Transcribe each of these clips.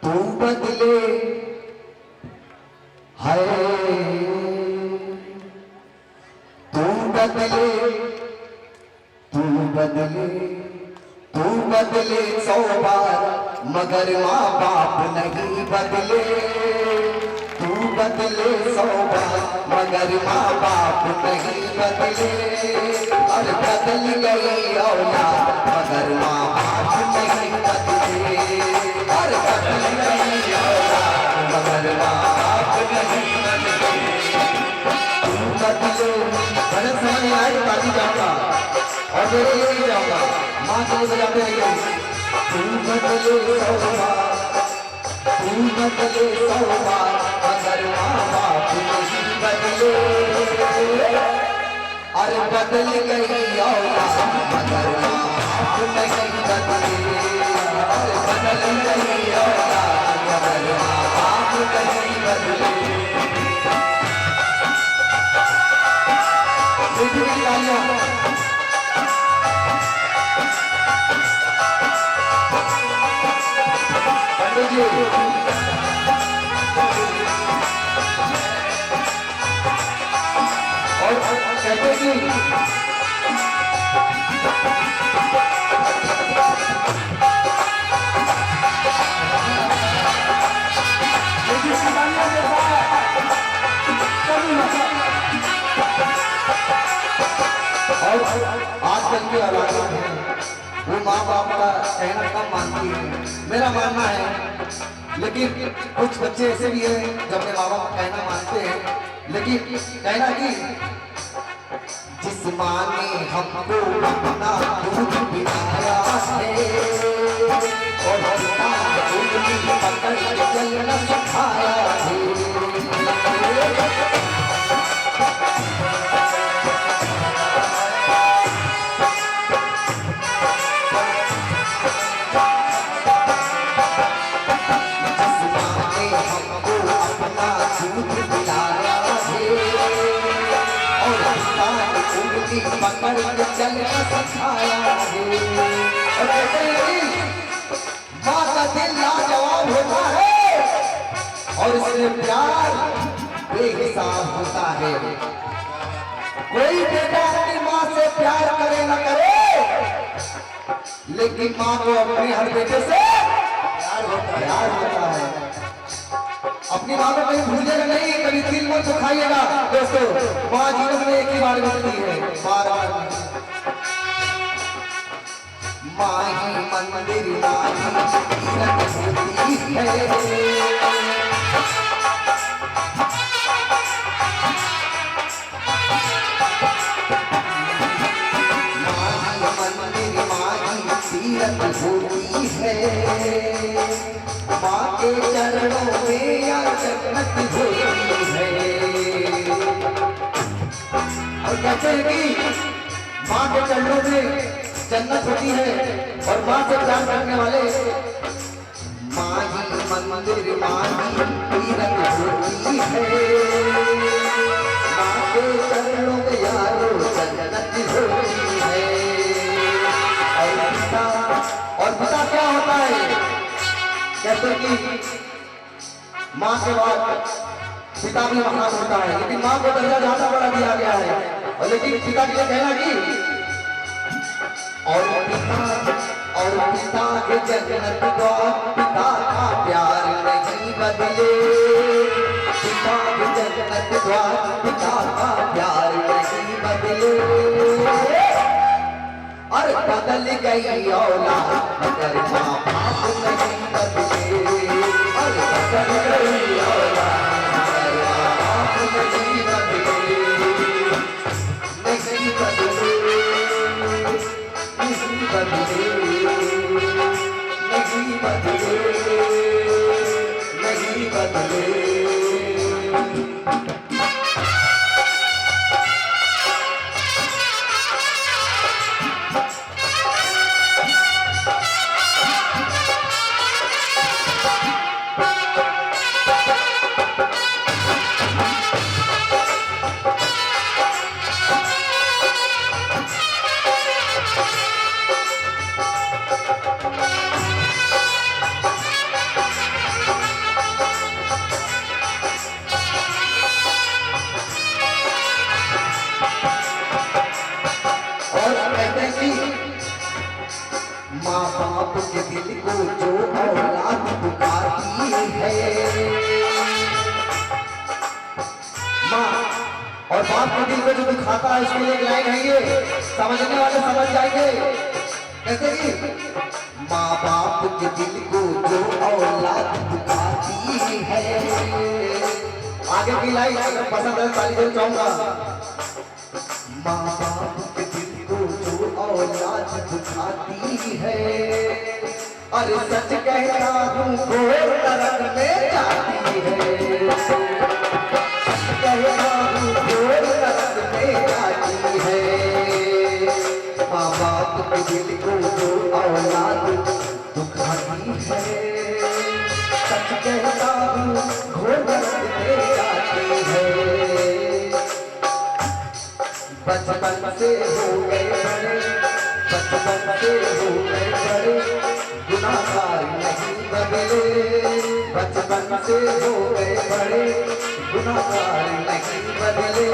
तू बदले हाय, तू बदले, तू बदले, तू बदले 100 बार मगर माँ बाप नहीं बदले। तू बदले 100 बार मगर माँ बाप नहीं बदले। और बदल गई औलाद मगर माँ बाप नहीं बदले। और बदल गई औलाद मगर माँ बाप नहीं बदले। तू बदले, मैंने समझ आए ताली जाऊंगा और मेरे लिए ही जाऊंगा, माँ को बजाते रहिए। तू बदले 100 बार, तू बदले 100 बार मगर माँ बाप नहीं बदले। अरे बदल गई औलाद मगर माँ बाप नहीं बदले। अरे बदल गई औलाद मगर माँ बाप नहीं बदले। पंडित जी और कहते जी और आजकल की औलादें हैं वो माँ बाप का कहना कम मानती है, मेरा मानना है। लेकिन कुछ बच्चे ऐसे भी हैं जो अपने माँ बाप का कहना मानते हैं, लेकिन कहना कि जिस माँ ने हमको अपना दूध पिलाया है और पिता उंगली पकड़ के चलना सिखाया है। पकड़ के चलना सिखाया है। और कहते हैं माँ का दिल लाजवाब होता है और इसमें प्यार बेहिसाब होता है। कोई बेटा अपनी माँ से प्यार करे न करे, लेकिन माँ को अपने हर बेटे से प्यार होता है। अपनी माँ को कहीं भूलिएगा नहीं, कभी दिल मत दुखाइएगा दोस्तों। माँ जीवन में एक ही बार मिलती है, बार बार। माँ ही मंदिर, माँ ही होती है। माँ ही मंदिर, माँ ही सीरत होती है। माँ के चरणों में यार जन्नत होती है। और कहते हैं कि माँ के चरणों में जन्नत होती है और माँ से प्यार करने वाले माँ ही मंदिर, माँ ही तीरथ होती है। माँ के चरणों में यारो जन्नत होती है। और पिता क्या होता है? जैसे कि माँ के बाद पिता भी महान होता है, लेकिन माँ को दर्जा ज्यादा बड़ा दिया गया है। और लेकिन पिता के लिए कहना कि और पिता के जन्नत द्वार, पिता का प्यार नहीं बदले। पिता के जन्नत द्वार, पिता का प्यार नहीं बदले। और बदल गई औलाद मगर माँ बाप नहीं बदले। और बदल गई औलाद मगर माँ बाप नहीं बदले। नहीं बदले, नहीं बदले, नहीं बदले, नहीं बदले। के दिल को जो दुखाता है उसके लिए एक लाइन है ये, समझने वाले समझ जाएंगे। कहते कि माँ बाप के दिल को जो औलाद दुखाती है, आगे की लाइन अगर पसंद है ताली देना चाहूंगा। माँ बाप के दिल को जो औलाद दुखाती है, अरे सच कहता हूँ घोर नरक में जाती है, सच कहता हूँ घोर नरक में जाती है। माँ बाप के दिल को जो औलाद दुखाती है, सच कहता हूँ घोर नरक में जाती है। बचपन से हो गए बड़े, बचपन से हो गए बड़े, गुनाहगार नहीं बदले। बचपन से हो गए बड़े, गुनाहगार नहीं बदले।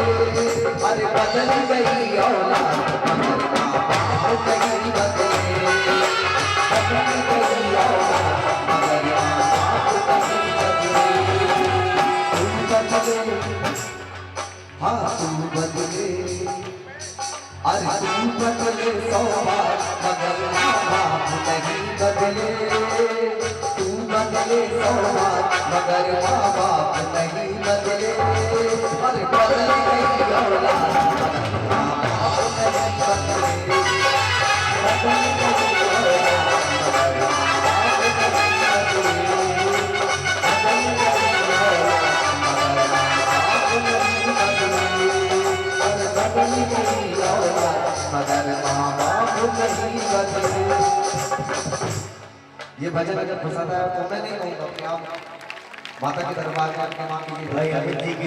अरे बदल गई औलाद मगर माँ बाप नहीं बदले, बदल गई औलाद मगर माँ बाप नहीं बदले। तू बदले, हाँ तू बदले, अरे तू बदले 100 बार मगर माँ बाप नहीं बदले। तू बदले 100 बार मगर माँ बाप नहीं बदले। अरे बदल गई औलाद मगर माँ बाप नहीं बदले, बदल गई औलाद मगर माँ बाप नहीं बदले, बदल गई औलाद मगर माँ बाप नहीं बदले। अरे बदल गई औलाद मगर माँ बाप नहीं बदले। ये भजन अगर पसंद आया तो मैं नहीं कहूँगा कि आप माता के दरबार में आपके माँ के लिए भाई अमित जी की